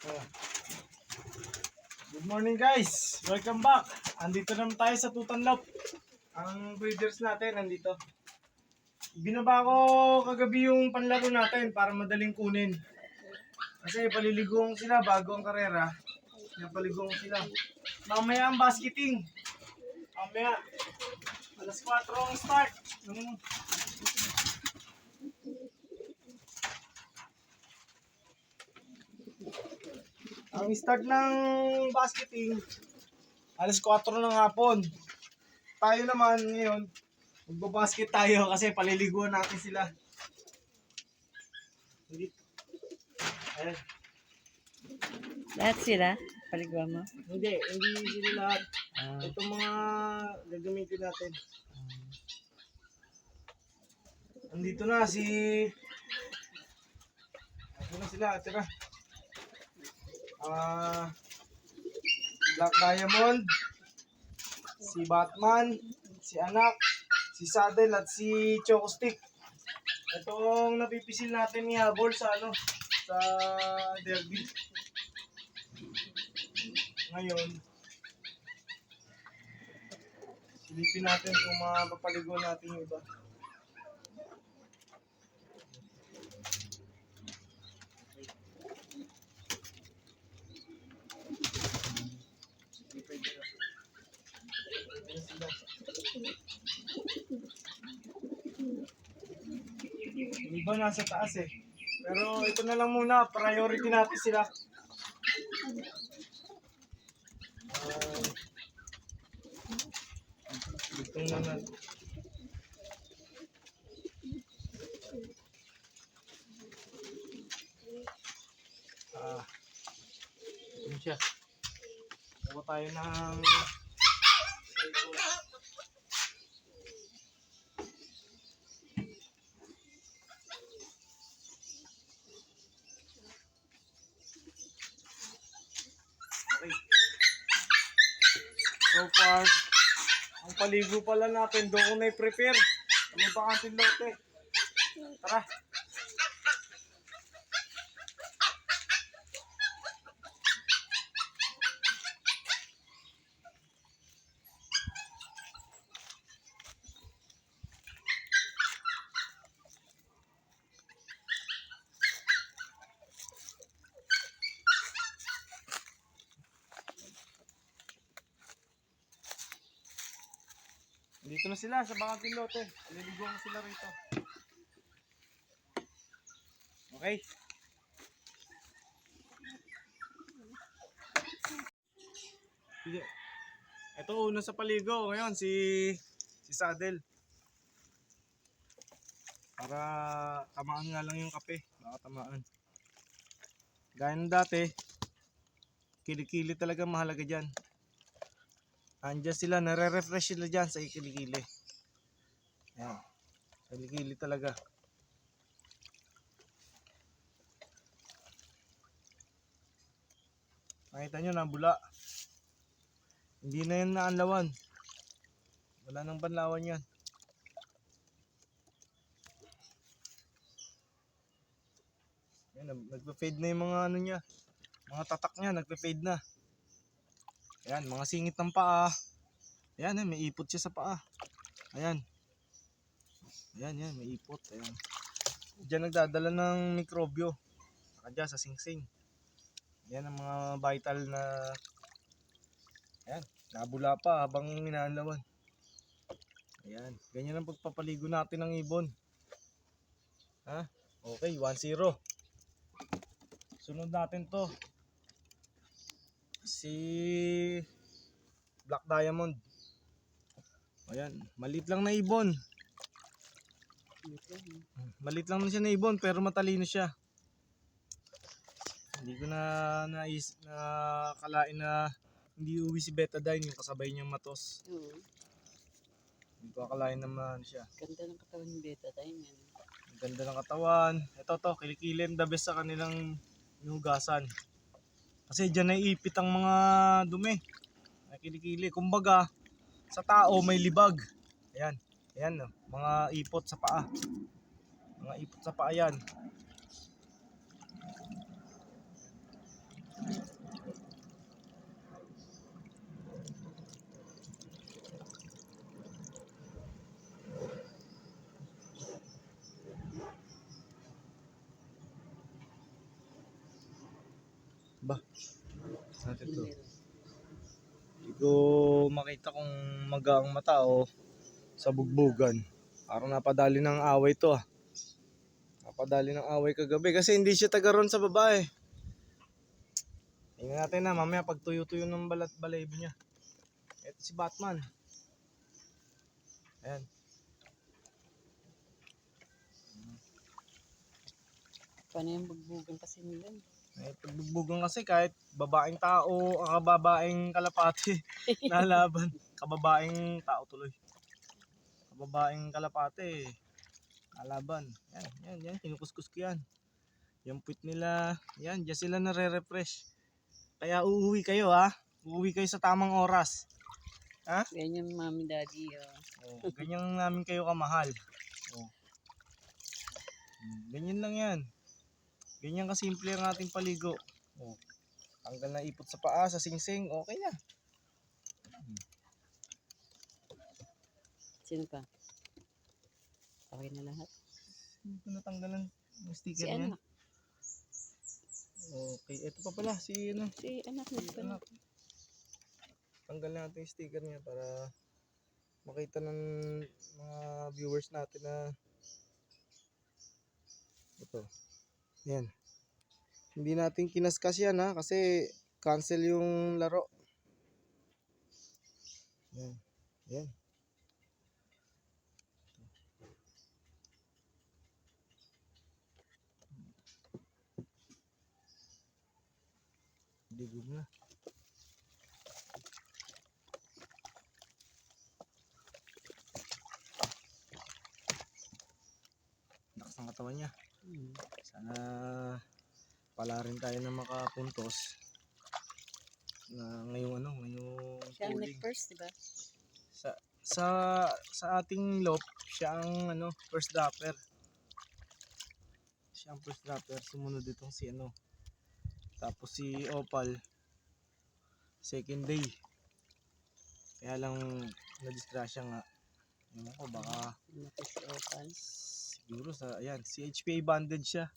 Oh. Good morning guys! Welcome back! Andito naman tayo sa Tutanlop. Ang breeders natin nandito. Binaba ko kagabi yung panlaro natin para madaling kunin. Kasi paliliguan sila bago ang karera. Paliguan sila. Mamaya ang basketing. Mamaya. Alas 4 ang start. Ang start ng basketing, alas 4 ng hapon. Tayo naman ngayon, magbabasket tayo kasi paliliguan natin sila. Ayan. Lahat sila? Paliguan mo? Hindi sila lahat. Itong mga gagamitin natin. Andito na si... Ito na sila, tira. Black Diamond, si Batman, si Anak, si Saddle at si Choco Stick. Itong napipisil natin ni Habol sa sa derby. Ngayon, silipin natin kung mapapaligo natin yung iba. Yung iba nasa taas eh. Pero ito na lang muna, priority natin sila. Itong naman. Ito siya. Kuha tayo ng... Okay. So far, ang paligo pala natin, doon ko na i-prepare. Ano ba ating lote? Tara! Dito na sila sa bakanting lote. Liligo na sila rito. Okay? Ito una sa paligo ngayon si Saddle. Para tamaan nga lang yung kape. Baka tamaan. Gaya ng dati, kilikili talaga mahalaga dyan. Andiyan sila, nare-refresh sila dyan sa kilikili. Ayan. Kilikili talaga. Nakita nyo, nabula. Hindi na yan naanlawan. Wala nang banlawan yan. Ayan, nagpe-fade na yung mga niya. Mga tatak niya, nagpe-fade na. Ayan, mga singit ng paa. Ayan, may ipot siya sa paa. Ayan. Ayan, may ipot. Ayan. Diyan nagdadala ng mikrobyo. Saka dyan sa singsing. Ayan ang mga vital na... Ayan, nabula pa habang inaanlawan. Ayan, ganyan ang pagpapaligo natin ng ibon. Ha? Okay, 1-0. Sunod natin to. Si Black Diamond. Ayan, maliit lang na ibon. Maliit lang na siya na ibon pero matalino siya. Hindi ko na nakalain na hindi uwi si Betadine yung kasabay niyang matos. Hindi ko akalain naman siya. Ganda ng katawan ni Betadine. Ganda ng katawan. Ito to, kilikilin the best sa kanilang inugasan. Kasi dyan naiipit ang mga dumi. Kilikili. Kumbaga, sa tao may libag. Ayan. Ayan, no? Mga ipot sa paa. Mga ipot sa paa yan. Ba, natin to. Hindi ko makita kung magaang mata o sa bugbugan. Parang napadali ng away to ah. Napadali ng away kagabi kasi hindi siya taga ron sa babae. Tingnan natin na mamaya pag tuyo-tuyo ng balaybo niya. Ito si Batman. Ayan. Paano yung bugbugan kasi nila? May pagbugbugan kasi kahit babaeng tao, kababaeng kalapati nalaban. Kababaeng tao tuloy. Kababaeng kalapati nalaban. Yan, kinukuskus ko yan. Yung puwit nila, yan, dyan sila nare-refresh. Kaya uuwi kayo ha. Uuwi kayo sa tamang oras. Ha? Ganyan mami daddy. Oh, ganyan namin kayo kamahal. Oh. Ganyan lang yan. Ganyan kasimple ang ating paligo. Oh. Tanggal na ipot sa paa, sa singsing, okay na. Sino pa? Okay na lahat? Hindi ko natanggalan yung Si sticker niya. anak. Okay, ito pa pala si ano. Si anak mo pa na. Anak. Tanggal natin yung sticker niya para makita ng mga viewers natin na ito. Yan. Hindi natin kinaskas yan ha kasi cancel yung laro. Yan. Yan. Digog na. Lakas ng katawan niya. Sana pala rin tayo na makapuntos na ngayong Siya ang tuling. first, diba? Sa ating loop, siya ang first dropper. Siya ang first dropper, sumunod itong si tapos si Opal second day. Kaya lang na-disgrasya nga. Ewan ko baka Nakis Opal. siguro sa ayan, si HPA banded siya.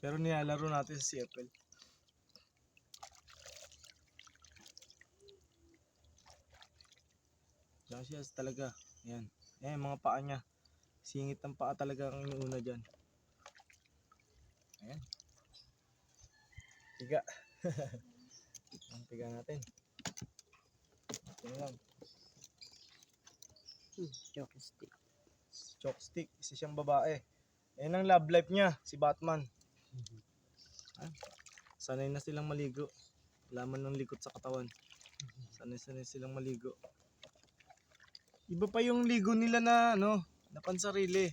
Pero nilalaro natin sa CFL. Diyan siya talaga. Ayan. Ayan mga paa niya. Singit ng paa talaga ang inuuna dyan. Ayan. Tiga. Ang tiga natin. Ito lang. Jockstick. Chopstick. Isa siyang babae. Ayan ang love life niya. Si Batman. Ah, sanay na silang maligo. Laman ng likot sa katawan. Sanay silang maligo. Iba pa yung ligo nila na na pansarili.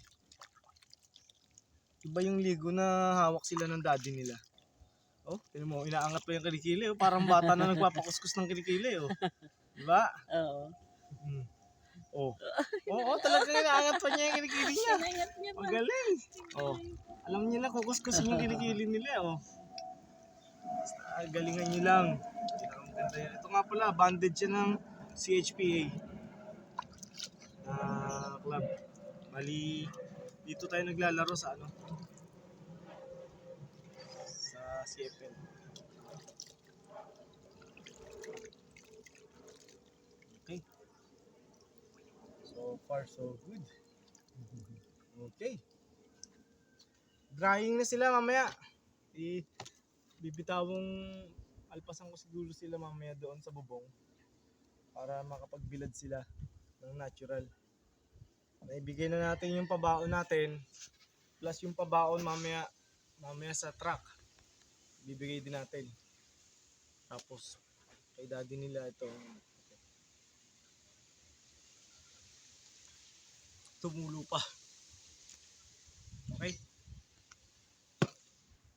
Iba yung ligo na hawak sila ng daddy nila. Oh, tingnan mo, inaangat pa yung kilikili. Oh. Parang bata na nagpapakuskus ng kilikili. Oh. Diba? Oo. Oh. Oo, talagang inaangat pa niya yung kilikili niya. Inayat niya pa. Magaling. Oh. Alam niyo na kukuskusin yung kilikili nila. Oh. Galingan nyo lang. Ganda yan. Ito nga pala, banded siya ng CHPA club. Bali, dito tayo naglalaro sa sa CFL. Okay. So far so good. Okay. Drying na sila mamaya. Bibitawong alpasan ko siguro sila mamaya doon sa bubong para makapagbilad sila ng natural. Naibigay na natin yung pabaon natin plus yung pabaon mamaya sa truck. Bibigay din natin. Tapos kay daddy nila ito. Tumulo pa. Okay.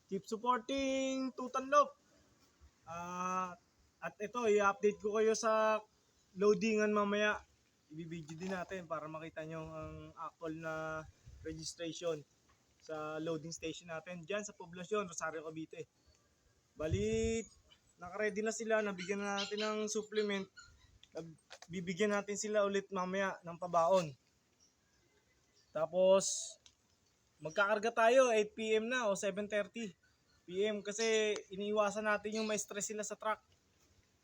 Keep supporting Tutanlop. At ito, i-update ko kayo sa loadingan mamaya. I-video din natin para makita nyo ang actual na registration sa loading station natin dyan sa Poblacion, Rosario, Cavite. Bali, nakaready na sila, nabigyan na natin ng supplement. Bibigyan natin sila ulit mamaya ng pabaon. Tapos, magkakarga tayo 8 PM na o 7:30 PM kasi iniiwasan natin yung ma-stress sila sa truck.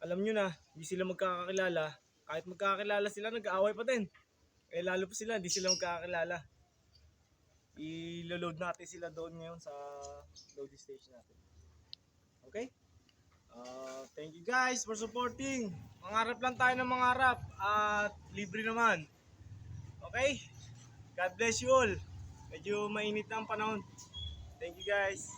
Alam nyo na, hindi sila magkakakilala. Kahit magkakakilala sila, nag-aaway pa din. Eh lalo pa sila, hindi sila magkakakilala. I-load natin sila doon ngayon sa loading station natin. Okay? Thank you guys for supporting. Mangarap lang tayo ng mangarap at libre naman. Okay? God bless you all. Medyo mainit na ang panahon. Thank you guys.